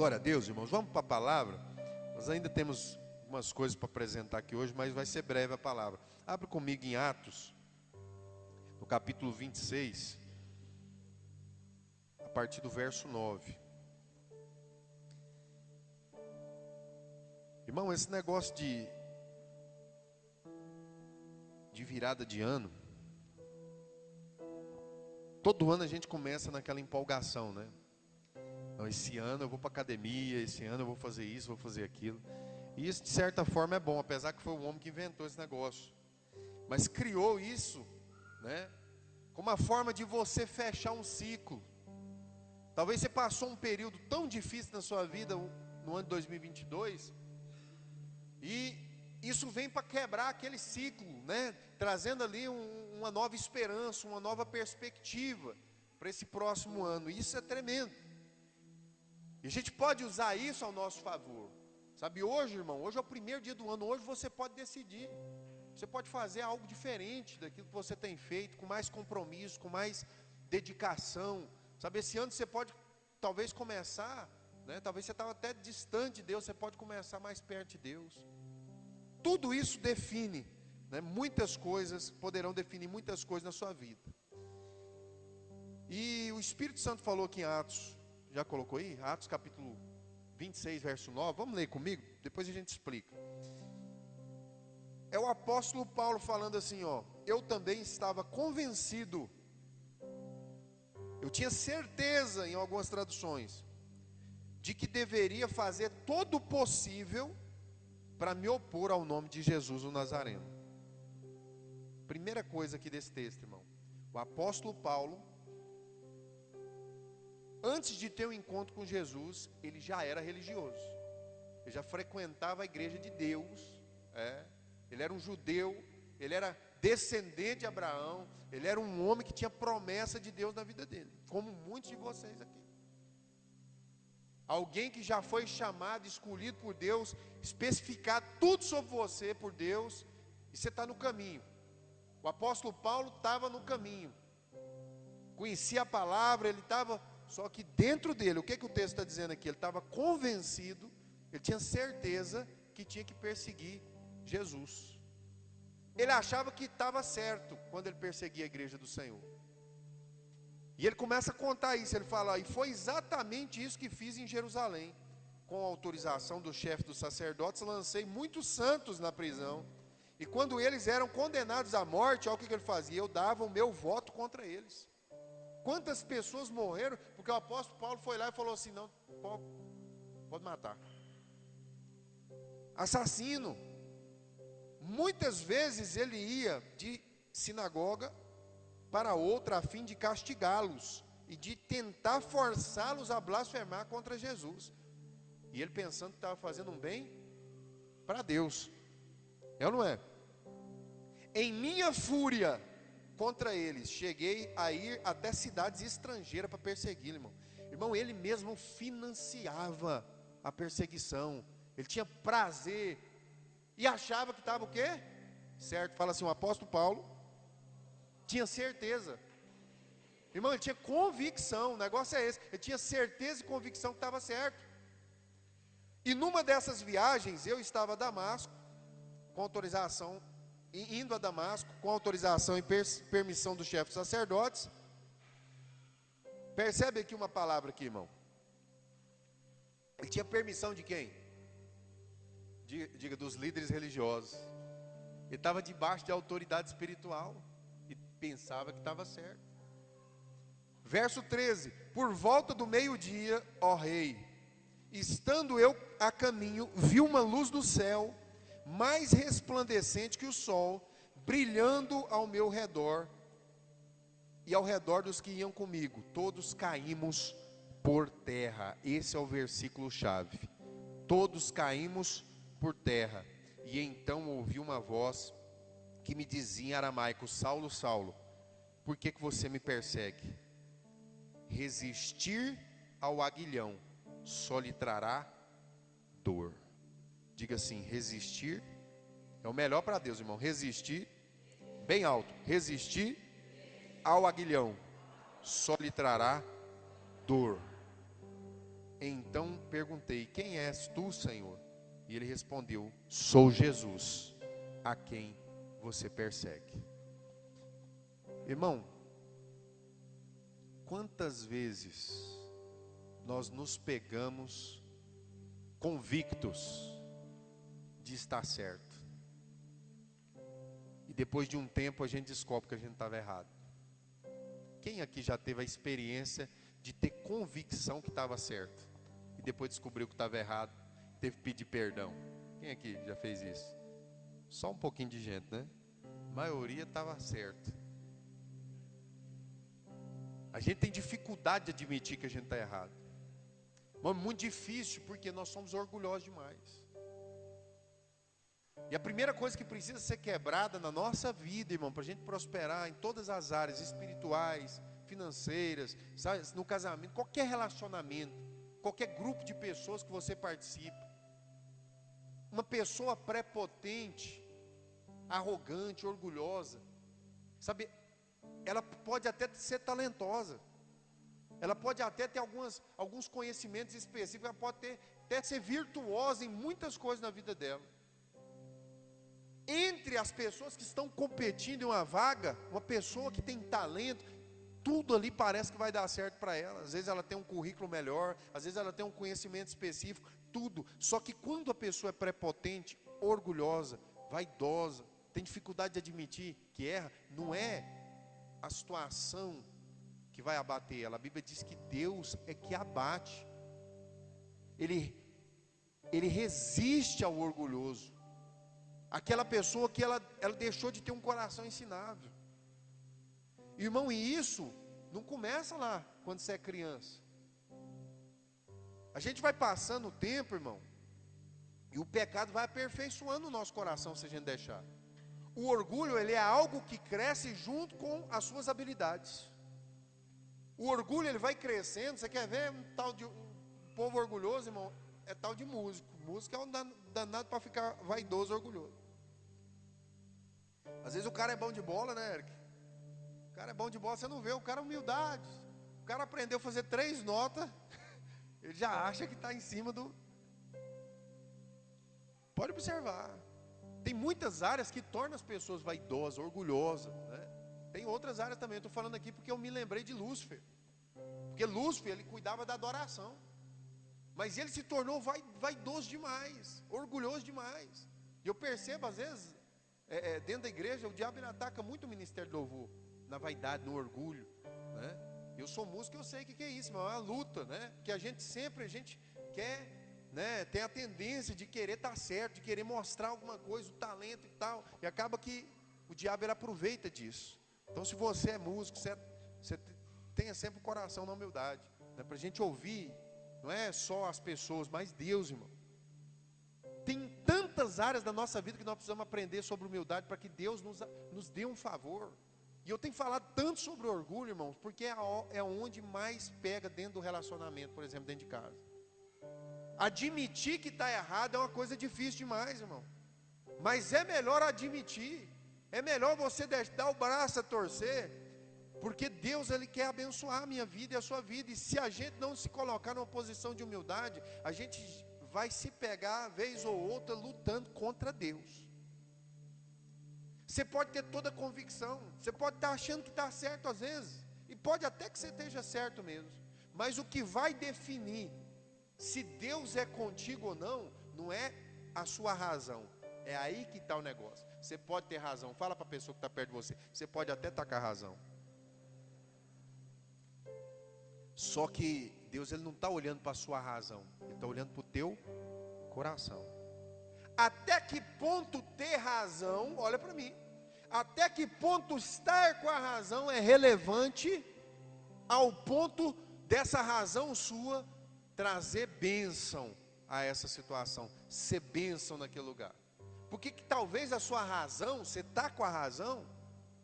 Glória a Deus, irmãos. Vamos para a palavra. Nós ainda temos algumas coisas para apresentar aqui hoje, mas vai ser breve a palavra. Abra comigo em Atos, no capítulo 26, a partir do verso 9. Irmão, esse negócio de virada de ano, todo ano a gente começa naquela empolgação, né? Então, esse ano eu vou para academia, esse ano eu vou fazer isso, vou fazer aquilo. E isso de certa forma é bom, apesar que foi o homem que inventou esse negócio. Mas criou isso, né, como uma forma de você fechar um ciclo. Talvez você passou um período tão difícil na sua vida no ano de 2022, e isso vem para quebrar aquele ciclo, né, trazendo ali uma nova esperança, uma nova perspectiva para esse próximo ano. E isso é tremendo. E a gente pode usar isso ao nosso favor. Sabe, hoje, irmão, hoje é o primeiro dia do ano, hoje você pode decidir. Você pode fazer algo diferente daquilo que você tem feito, com mais compromisso, com mais dedicação. Sabe, esse ano você pode talvez começar, né, talvez você estava até distante de Deus, você pode começar mais perto de Deus. Tudo isso define, né, muitas coisas, poderão definir muitas coisas na sua vida. E o Espírito Santo falou aqui em Atos, já colocou aí? Atos capítulo 26, verso 9. Vamos ler comigo? Depois a gente explica. É o apóstolo Paulo falando assim, ó: eu também estava convencido, eu tinha certeza, em algumas traduções, de que deveria fazer todo o possível para me opor ao nome de Jesus o Nazareno. Primeira coisa aqui desse texto, irmão. O apóstolo Paulo, antes de ter um encontro com Jesus, ele já era religioso. Ele já frequentava a igreja de Deus. Ele era um judeu, ele era descendente de Abraão, ele era um homem que tinha promessa de Deus na vida dele, como muitos de vocês aqui. Alguém que já foi chamado, escolhido por Deus, especificado tudo sobre você por Deus, e você está no caminho. O apóstolo Paulo estava no caminho, conhecia a palavra, ele estava, só que dentro dele, o que o texto está dizendo aqui? Ele estava convencido, ele tinha certeza que tinha que perseguir Jesus. Ele achava que estava certo quando ele perseguia a igreja do Senhor. E ele começa a contar isso, ele fala: e foi exatamente isso que fiz em Jerusalém. Com a autorização do chefe dos sacerdotes, lancei muitos santos na prisão. E quando eles eram condenados à morte, olha o que ele fazia: eu dava o meu voto contra eles. Quantas pessoas morreram porque o apóstolo Paulo foi lá e falou assim: não, pode matar. Assassino. Muitas vezes ele ia de sinagoga para outra a fim de castigá-los e de tentar forçá-los a blasfemar contra Jesus. E ele pensando que estava fazendo um bem para Deus. É ou não é? Em minha fúria contra eles, cheguei a ir até cidades estrangeiras para persegui-lo, irmão. Irmão, ele mesmo financiava a perseguição. Ele tinha prazer e achava que estava o quê? Certo. Fala assim, o apóstolo Paulo tinha certeza. Irmão, ele tinha convicção, o negócio é esse. Ele tinha certeza e convicção que estava certo. E numa dessas viagens, eu estava a Damasco, com autorização, indo a Damasco, com autorização e permissão do chefe dos sacerdotes. Percebe aqui uma palavra aqui, irmão. Ele tinha permissão de quem? Diga, dos líderes religiosos. Ele estava debaixo de autoridade espiritual e pensava que estava certo. Verso 13: por volta do meio-dia, ó rei, estando eu a caminho, vi uma luz do céu, mais resplandecente que o sol, brilhando ao meu redor e ao redor dos que iam comigo. Todos caímos por terra. Esse é o versículo chave. Todos caímos por terra. E então ouvi uma voz que me dizia em aramaico: Saulo, Saulo, por que você me persegue? Resistir ao aguilhão só lhe trará dor. Diga assim: resistir é o melhor para Deus, irmão. Resistir, bem alto, resistir ao aguilhão só lhe trará dor. Então perguntei: quem és tu, Senhor? E ele respondeu: sou Jesus, a quem você persegue. Irmão, quantas vezes nós nos pegamos convictos de estar certo, e depois de um tempo a gente descobre que a gente estava errado? Quem aqui já teve a experiência de ter convicção que estava certo, e depois descobriu que estava errado, teve que pedir perdão? Quem aqui já fez isso? Só um pouquinho de gente, né? A maioria estava certo. A gente tem dificuldade de admitir que a gente está errado. Mas é muito difícil, porque nós somos orgulhosos demais. E a primeira coisa que precisa ser quebrada na nossa vida, irmão, para a gente prosperar em todas as áreas espirituais, financeiras, sabe, no casamento, qualquer relacionamento, qualquer grupo de pessoas que você participe, uma pessoa prepotente, arrogante, orgulhosa, sabe, ela pode até ser talentosa, ela pode até ter alguns conhecimentos específicos, ela pode até ser virtuosa em muitas coisas na vida dela. Entre as pessoas que estão competindo em uma vaga, uma pessoa que tem talento, tudo ali parece que vai dar certo para ela. Às vezes ela tem um currículo melhor, às vezes ela tem um conhecimento específico, tudo. Só que quando a pessoa é prepotente, orgulhosa, vaidosa, tem dificuldade de admitir que erra, não é a situação que vai abater ela. A Bíblia diz que Deus é que abate. Ele resiste ao orgulhoso. Aquela pessoa que ela deixou de ter um coração ensinável. Irmão, e isso não começa lá quando você é criança. A gente vai passando o tempo, irmão, e o pecado vai aperfeiçoando o nosso coração se a gente deixar. O orgulho, ele é algo que cresce junto com as suas habilidades. O orgulho, ele vai crescendo. Você quer ver um tal de povo orgulhoso, irmão? É tal de músico. Músico é um danado para ficar vaidoso, orgulhoso. Às vezes o cara é bom de bola, né, Eric? O cara é bom de bola, você não vê, o cara é humildade. O cara aprendeu a fazer 3 notas, ele já acha que está em cima do... Pode observar. Tem muitas áreas que tornam as pessoas vaidosas, orgulhosas, né? Tem outras áreas também, eu estou falando aqui porque eu me lembrei de Lúcifer. Porque Lúcifer, ele cuidava da adoração. Mas ele se tornou vaidoso demais, orgulhoso demais. E eu percebo, às vezes, dentro da igreja, o diabo ele ataca muito o ministério do louvor, na vaidade, no orgulho, né? Eu sou músico, eu sei o que é isso, mas é uma luta, né? Que a gente quer, né? Tem a tendência de querer estar certo, de querer mostrar alguma coisa, o talento e tal, e acaba que o diabo ele aproveita disso. Então, se você é músico, você tenha sempre o coração na humildade, né? Para a gente ouvir, não é só as pessoas, mas Deus, irmão. Tem tantas áreas da nossa vida que nós precisamos aprender sobre humildade para que Deus nos dê um favor. E eu tenho falado tanto sobre orgulho, irmãos, porque é onde mais pega dentro do relacionamento, por exemplo, dentro de casa. Admitir que está errado é uma coisa difícil demais, irmão. Mas é melhor admitir, é melhor você dar o braço a torcer, porque Deus ele quer abençoar a minha vida e a sua vida. E se a gente não se colocar numa posição de humildade, a gente vai se pegar, vez ou outra, lutando contra Deus. Você pode ter toda a convicção, você pode estar achando que está certo às vezes, e pode até que você esteja certo mesmo, mas o que vai definir se Deus é contigo ou não, não é a sua razão, é aí que está o negócio. Você pode ter razão, fala para a pessoa que está perto de você, você pode até estar com a razão, só que Deus ele não está olhando para a sua razão, Ele está olhando para o teu coração. Até que ponto ter razão, olha para mim, até que ponto estar com a razão é relevante ao ponto dessa razão sua trazer bênção a essa situação, ser bênção naquele lugar. Porque que talvez a sua razão, você está com a razão,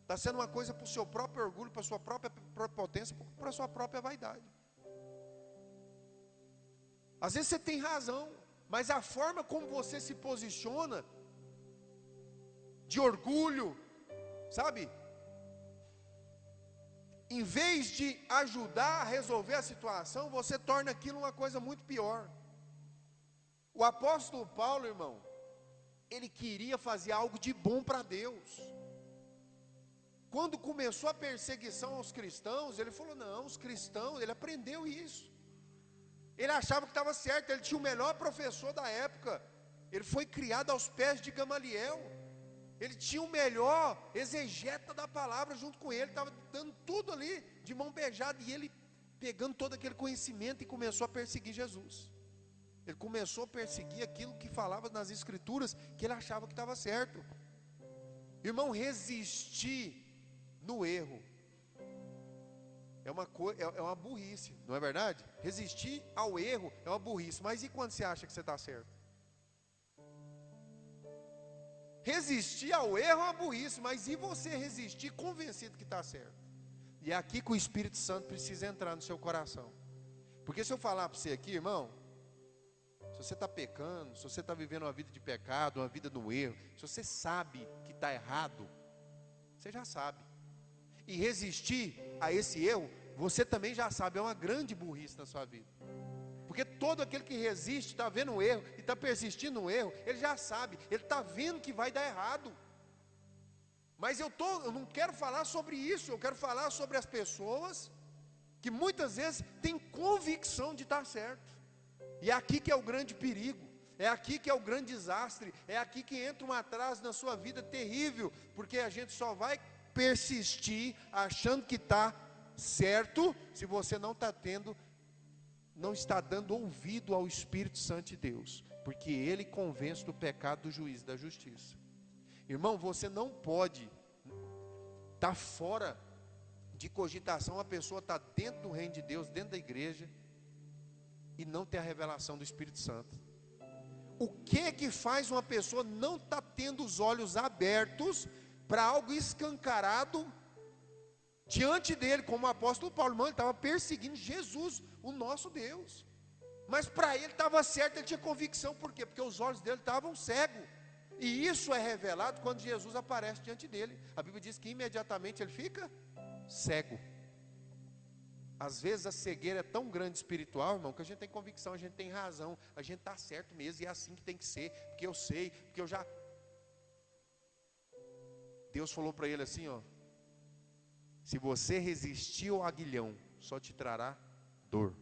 está sendo uma coisa para o seu próprio orgulho, para a sua própria prepotência, para a sua própria vaidade. Às vezes você tem razão, mas a forma como você se posiciona, de orgulho, sabe? em vez de ajudar a resolver a situação, você torna aquilo uma coisa muito pior. O apóstolo Paulo, irmão, ele queria fazer algo de bom para Deus. Quando começou a perseguição aos cristãos, ele falou, não, os cristãos, ele aprendeu isso. Ele achava que estava certo, ele tinha o melhor professor da época. Ele foi criado aos pés de Gamaliel. Ele tinha o melhor exegeta da palavra junto com ele, estava dando tudo ali de mão beijada, e ele pegando todo aquele conhecimento e começou a perseguir Jesus. Ele começou a perseguir aquilo que falava nas escrituras, que ele achava que estava certo. Irmão, resistir no erro é uma burrice, não é verdade? Resistir ao erro é uma burrice, mas e quando você acha que você está certo? Resistir ao erro é uma burrice, mas e você resistir convencido que está certo? E é aqui que o Espírito Santo precisa entrar no seu coração. Porque se eu falar para você aqui, irmão, se você está pecando, se você está vivendo uma vida de pecado, uma vida no erro, se você sabe que está errado, você já sabe. E resistir a esse erro, você também já sabe, é uma grande burrice na sua vida. Porque todo aquele que resiste, está vendo o erro, e está persistindo no erro, ele já sabe, ele está vendo que vai dar errado. Mas eu não quero falar sobre isso, eu quero falar sobre as pessoas, que muitas vezes têm convicção de estar certo. E é aqui que é o grande perigo, é aqui que é o grande desastre, é aqui que entra um atraso na sua vida terrível, porque a gente só vai persistir achando que está certo, se você não está dando ouvido ao Espírito Santo de Deus, porque Ele convence do pecado, do juízo e da justiça. Irmão, você não pode estar fora de cogitação, a pessoa está dentro do reino de Deus, dentro da igreja, e não ter a revelação do Espírito Santo. O que faz uma pessoa não estar tendo os olhos abertos para algo escancarado diante dele, como o apóstolo Paulo? Irmão, ele estava perseguindo Jesus, o nosso Deus, mas para ele estava certo, ele tinha convicção. Por quê? Porque os olhos dele estavam cegos, e isso é revelado quando Jesus aparece diante dele. A Bíblia diz que imediatamente ele fica cego. Às vezes a cegueira é tão grande espiritual, irmão, que a gente tem convicção, a gente tem razão, a gente está certo mesmo, e é assim que tem que ser, porque eu sei, porque eu já... Deus falou para ele assim, ó, se você resistir ao aguilhão, só te trará dor.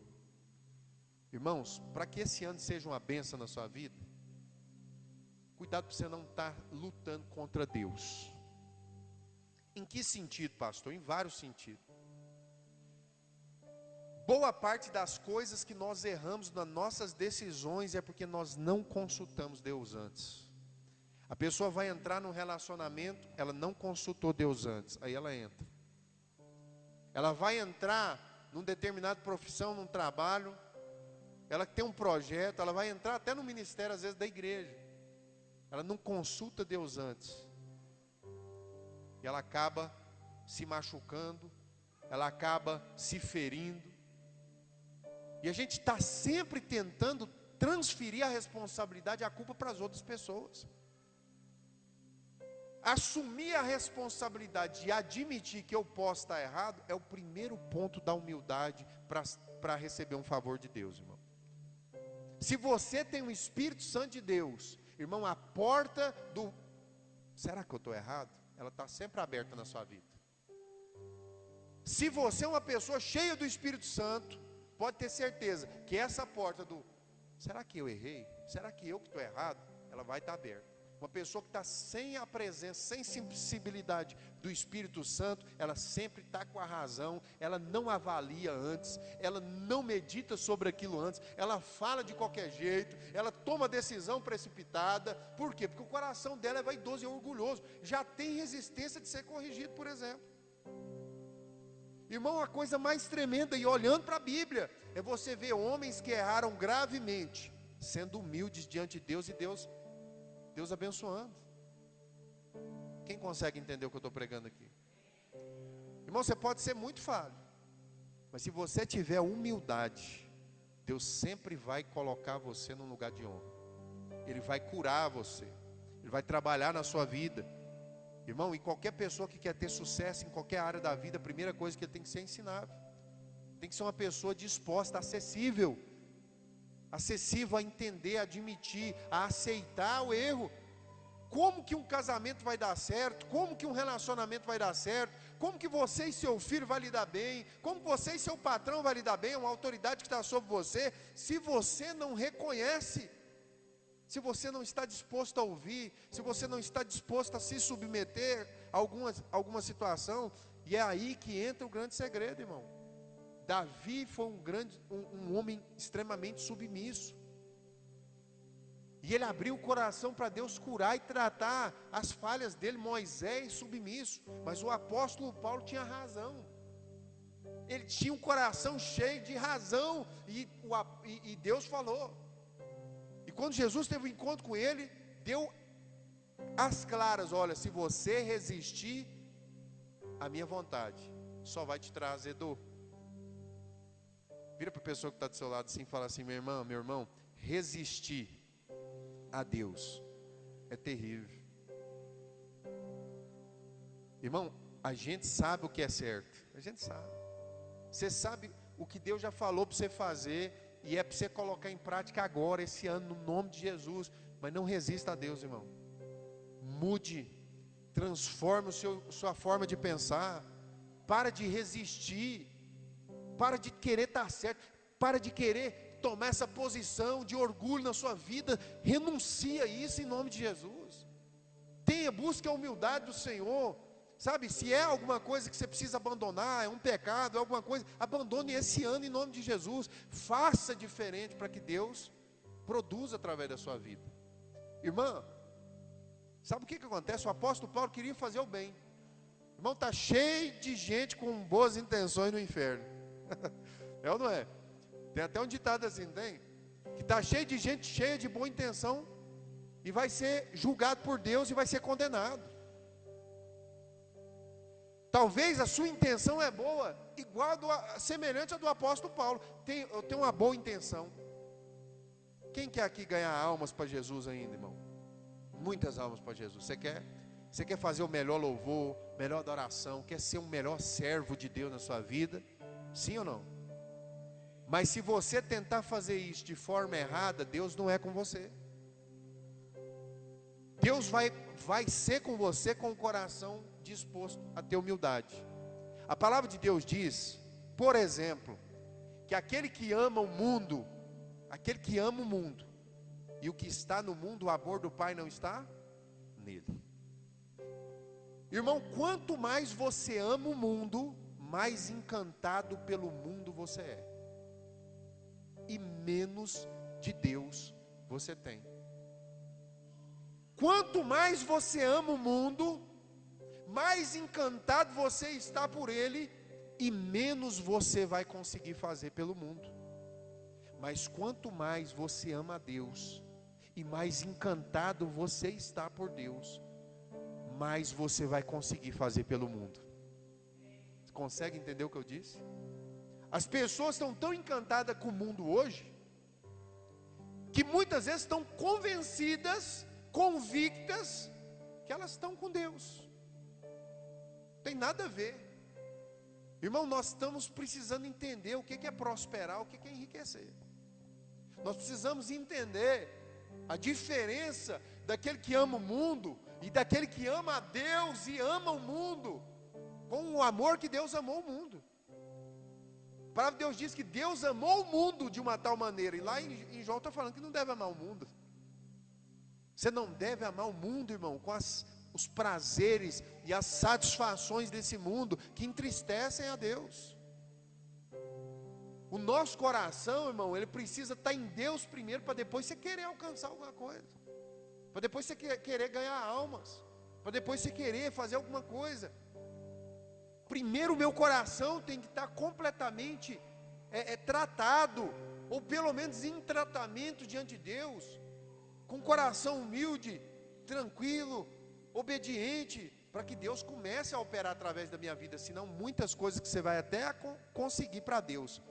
Irmãos, para que esse ano seja uma bênção na sua vida, cuidado para você não estar lutando contra Deus. Em que sentido, pastor? Em vários sentidos. Boa parte das coisas que nós erramos nas nossas decisões é porque nós não consultamos Deus antes. A pessoa vai entrar num relacionamento, ela não consultou Deus antes, aí ela entra. Ela vai entrar numa determinada profissão, num trabalho, ela tem um projeto, ela vai entrar até no ministério, às vezes, da igreja. Ela não consulta Deus antes. E ela acaba se machucando, ela acaba se ferindo. E a gente está sempre tentando transferir a responsabilidade, a culpa para as outras pessoas. Assumir a responsabilidade e admitir que eu posso estar errado é o primeiro ponto da humildade para receber um favor de Deus, irmão. Se você tem o Espírito Santo de Deus, irmão, a porta do será que eu estou errado? Ela está sempre aberta na sua vida. Se você é uma pessoa cheia do Espírito Santo, pode ter certeza que essa porta do será que eu errei? Será que eu que estou errado? Ela vai estar aberta. Uma pessoa que está sem a presença, sem sensibilidade do Espírito Santo, ela sempre está com a razão, ela não avalia antes, ela não medita sobre aquilo antes, ela fala de qualquer jeito, ela toma decisão precipitada. Por quê? Porque o coração dela é vaidoso e orgulhoso, já tem resistência de ser corrigido, por exemplo. Irmão, a coisa mais tremenda, e olhando para a Bíblia, é você ver homens que erraram gravemente, sendo humildes diante de Deus, e Deus abençoando. Quem consegue entender o que eu estou pregando aqui? Irmão, você pode ser muito falho, mas se você tiver humildade, Deus sempre vai colocar você num lugar de honra. Ele vai curar você, Ele vai trabalhar na sua vida. Irmão, e qualquer pessoa que quer ter sucesso em qualquer área da vida, a primeira coisa que ele tem que ser ensinável. Tem que ser uma pessoa disposta, acessível a entender, a admitir, a aceitar o erro. Como que um casamento vai dar certo? Como que um relacionamento vai dar certo? Como que você e seu filho vai lidar bem? Como você e seu patrão vai lidar bem? Uma autoridade que está sobre você, se você não reconhece, se você não está disposto a ouvir, se você não está disposto a se submeter a alguma situação, e é aí que entra o grande segredo, irmão. Davi foi um homem extremamente submisso. E ele abriu o coração para Deus curar e tratar as falhas dele. Moisés submisso, mas o apóstolo Paulo tinha razão. Ele tinha um coração cheio de razão, e Deus falou. E quando Jesus teve um encontro com ele, deu as claras: olha, se você resistir à minha vontade, só vai te trazer dor. Vira para a pessoa que está do seu lado assim e fala assim: minha irmã, meu irmão, resistir a Deus é terrível. Irmão, a gente sabe o que é certo. A gente sabe. Você sabe o que Deus já falou para você fazer, e é para você colocar em prática agora, esse ano, no nome de Jesus. Mas não resista a Deus, irmão. Mude, transforme sua forma de pensar. Para de resistir. Para de querer estar certo. Para de querer tomar essa posição de orgulho na sua vida. Renuncia a isso em nome de Jesus. Busque a humildade do Senhor. Sabe, se é alguma coisa que você precisa abandonar, é um pecado, é alguma coisa, abandone esse ano em nome de Jesus. Faça diferente para que Deus produza através da sua vida. Irmã, sabe o que acontece? O apóstolo Paulo queria fazer o bem. Irmão, está cheio de gente com boas intenções no inferno. É ou não é? Tem até um ditado assim, tem? Que está cheio de gente cheia de boa intenção e vai ser julgado por Deus e vai ser condenado. Talvez a sua intenção é boa, semelhante à do apóstolo Paulo. Eu tenho uma boa intenção. Quem quer aqui ganhar almas para Jesus ainda, irmão? Muitas almas para Jesus. Você quer? Você quer fazer o melhor louvor, melhor adoração, quer ser um melhor servo de Deus na sua vida? Sim ou não? Mas se você tentar fazer isso de forma errada, Deus não é com você. Deus vai ser com você com o coração disposto a ter humildade. A palavra de Deus diz, por exemplo, que aquele que ama o mundo, e o que está no mundo, o amor do Pai não está nele. Irmão, quanto mais você ama o mundo, mais encantado pelo mundo você é, e menos de Deus você tem. Quanto mais você ama o mundo, mais encantado você está por ele, e menos você vai conseguir fazer pelo mundo. Mas quanto mais você ama a Deus, e mais encantado você está por Deus, mais você vai conseguir fazer pelo mundo. Você consegue entender o que eu disse? As pessoas estão tão encantadas com o mundo hoje, que muitas vezes estão convictas, que elas estão com Deus. Tem nada a ver. Irmão, nós estamos precisando entender o que é prosperar, o que é enriquecer. Nós precisamos entender a diferença daquele que ama o mundo e daquele que ama a Deus e ama o mundo com o amor que Deus amou o mundo. A palavra de Deus diz que Deus amou o mundo de uma tal maneira, e lá em João está falando que não deve amar o mundo. Você não deve amar o mundo, irmão, com os prazeres e as satisfações desse mundo que entristecem a Deus. O nosso coração, irmão, ele precisa estar em Deus primeiro, para depois você querer alcançar alguma coisa, para depois você querer ganhar almas, para depois você querer fazer alguma coisa. Primeiro o meu coração tem que estar completamente tratado, ou pelo menos em tratamento diante de Deus, com coração humilde, tranquilo, obediente, para que Deus comece a operar através da minha vida. Senão muitas coisas que você vai até conseguir para Deus,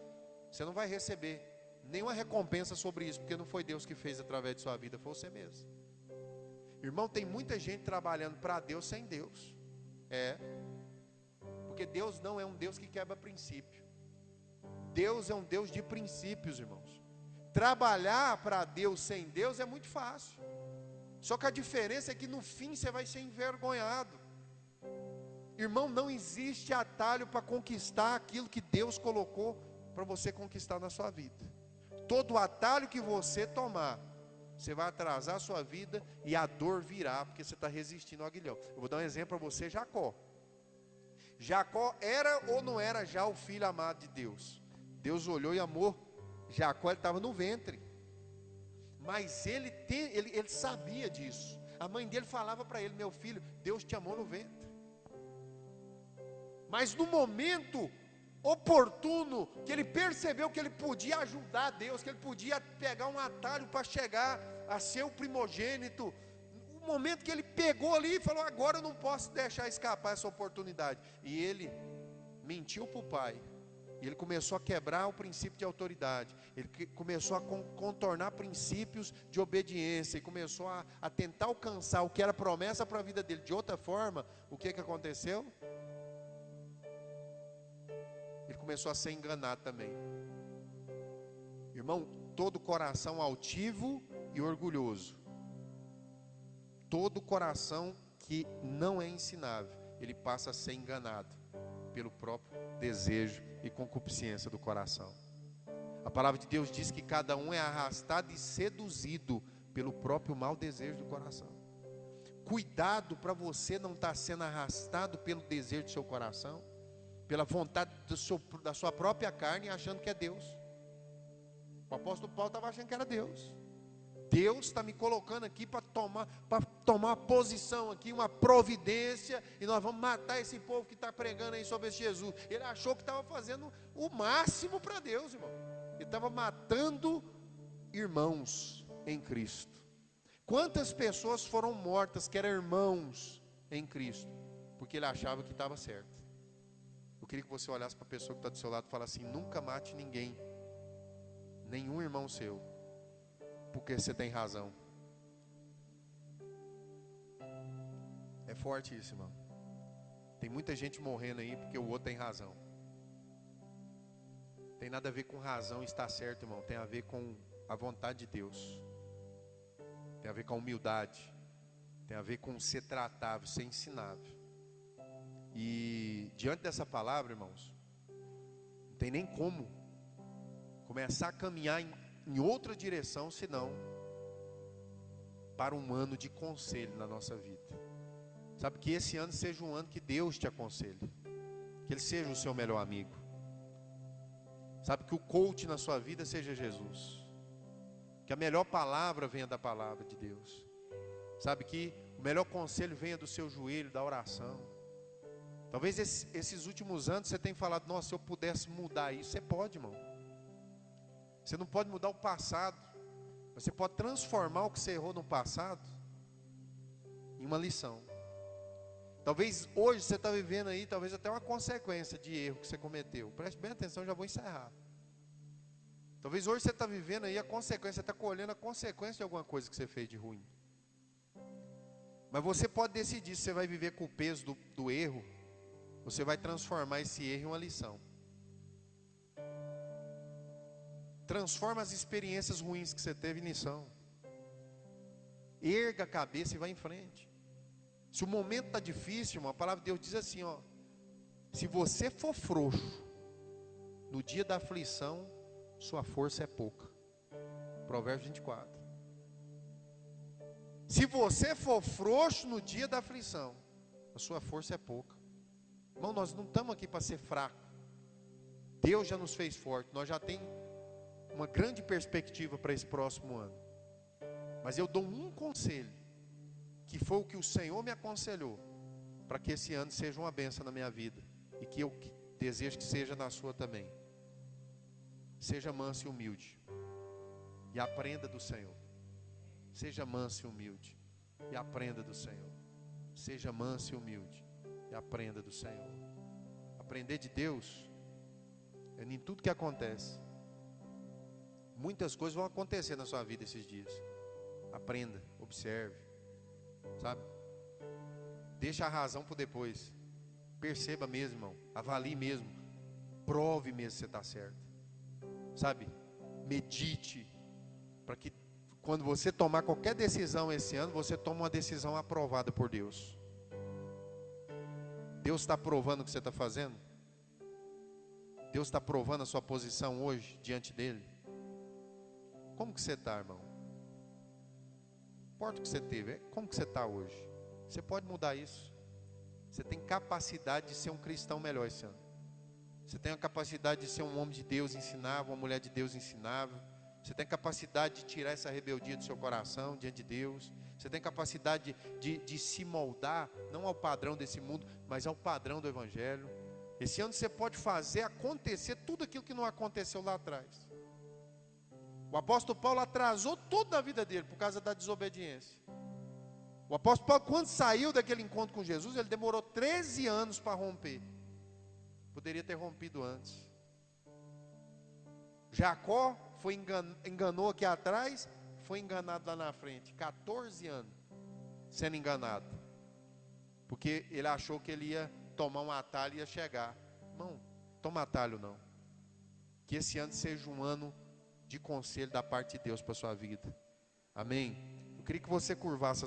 você não vai receber nenhuma recompensa sobre isso, porque não foi Deus que fez através de sua vida, foi você mesmo. Irmão, tem muita gente trabalhando para Deus sem Deus. Porque Deus não é um Deus que quebra princípio. Deus é um Deus de princípios, irmãos. Trabalhar para Deus sem Deus é muito fácil. Só que a diferença é que no fim você vai ser envergonhado. Irmão, não existe atalho para conquistar aquilo que Deus colocou para você conquistar na sua vida. Todo atalho que você tomar, você vai atrasar a sua vida e a dor virá, porque você está resistindo ao aguilhão. Eu vou dar um exemplo para você, Jacó. Jacó era ou não era já o filho amado de Deus? Deus olhou e amou Jacó, ele estava no ventre. Mas ele sabia disso. A mãe dele falava para ele: meu filho, Deus te amou no ventre. Mas no momento oportuno, que ele percebeu que ele podia ajudar Deus, que ele podia pegar um atalho para chegar a ser o primogênito, o momento que ele pegou ali e falou: agora eu não posso deixar escapar essa oportunidade. E ele mentiu para o pai. E ele começou a quebrar o princípio de autoridade. Ele começou a contornar princípios de obediência. E começou a tentar alcançar o que era promessa para a vida dele de outra forma. O que aconteceu? Ele começou a ser enganado também. Irmão, todo coração altivo e orgulhoso, todo coração que não é ensinável, ele passa a ser enganado pelo próprio desejo e concupiscência do coração. A palavra de Deus diz que cada um é arrastado e seduzido pelo próprio mau desejo do coração. Cuidado para você não estar sendo arrastado pelo desejo do seu coração, pela vontade da sua própria carne, achando que é Deus. O apóstolo Paulo estava achando que era Deus. Deus está me colocando aqui para tomar uma posição aqui, uma providência, e nós vamos matar esse povo que está pregando aí sobre esse Jesus. Ele achou que estava fazendo o máximo para Deus, irmão. Ele estava matando irmãos em Cristo. Quantas pessoas foram mortas que eram irmãos em Cristo, porque ele achava que estava certo? Eu queria que você olhasse para a pessoa que está do seu lado e falasse assim: nunca mate ninguém, nenhum irmão seu, porque você tem razão. É forte isso, irmão. Tem muita gente morrendo aí porque o outro tem razão. Tem nada a ver com razão e estar certo, irmão. Tem a ver com a vontade de Deus. Tem a ver com a humildade. Tem a ver com ser tratável, ser ensinável. E diante dessa palavra, irmãos, não tem nem como começar a caminhar em outra direção, senão para um ano de conselho na nossa vida. Sabe, que esse ano seja um ano que Deus te aconselhe, que Ele seja o seu melhor amigo. Sabe, que o coach na sua vida seja Jesus, que a melhor palavra venha da palavra de Deus. Sabe, que o melhor conselho venha do seu joelho, da oração. Talvez esses últimos anos você tenha falado: nossa, se eu pudesse mudar isso. Você pode, irmão. Você não pode mudar o passado, mas você pode transformar o que você errou no passado em uma lição. Talvez hoje você está vivendo aí, talvez até uma consequência de erro que você cometeu. Preste bem atenção, já vou encerrar. Talvez hoje você está vivendo aí a consequência, você está colhendo a consequência de alguma coisa que você fez de ruim. Mas você pode decidir se você vai viver com o peso do erro, ou você vai transformar esse erro em uma lição. Transforma as experiências ruins que você teve em lição. Erga a cabeça e vá em frente. Se o momento está difícil, irmão, a palavra de Deus diz assim, ó: se você for frouxo no dia da aflição, sua força é pouca. Provérbios 24. Se você for frouxo no dia da aflição, a sua força é pouca. Irmão, nós não estamos aqui para ser fraco. Deus já nos fez forte. Nós já temos uma grande perspectiva para esse próximo ano. Mas eu dou um conselho, que foi o que o Senhor me aconselhou, para que esse ano seja uma bênção na minha vida, e que eu desejo que seja na sua também. Seja manso e humilde, e aprenda do Senhor. Seja manso e humilde, e aprenda do Senhor. Seja manso e humilde, e aprenda do Senhor. Aprender de Deus é em tudo que acontece. Muitas coisas vão acontecer na sua vida esses dias. Aprenda, observe. sabe? Deixa a razão para depois. Perceba mesmo, irmão. Avalie mesmo. Prove mesmo se você está certo. Sabe? Medite. Para que quando você tomar qualquer decisão esse ano, você tome uma decisão aprovada por Deus. Deus está aprovando o que você está fazendo? Deus está aprovando a sua posição hoje diante dEle? Como que você está, irmão? Não importa o que você teve, como que você está hoje? Você pode mudar isso. Você tem capacidade de ser um cristão melhor esse ano. Você tem a capacidade de ser um homem de Deus ensinável, uma mulher de Deus ensinável. Você tem capacidade de tirar essa rebeldia do seu coração diante de Deus. Você tem capacidade de se moldar, não ao padrão desse mundo, mas ao padrão do Evangelho. Esse ano você pode fazer acontecer tudo aquilo que não aconteceu lá atrás. O apóstolo Paulo atrasou tudo na vida dele por causa da desobediência. O apóstolo Paulo, quando saiu daquele encontro com Jesus, ele demorou 13 anos para romper. Poderia ter rompido antes. Jacó enganou aqui atrás, foi enganado lá na frente. 14 anos sendo enganado. Porque ele achou que ele ia tomar um atalho e ia chegar. Não, toma atalho não. Que esse ano seja um ano de conselho da parte de Deus para a sua vida. Amém? Eu queria que você curvasse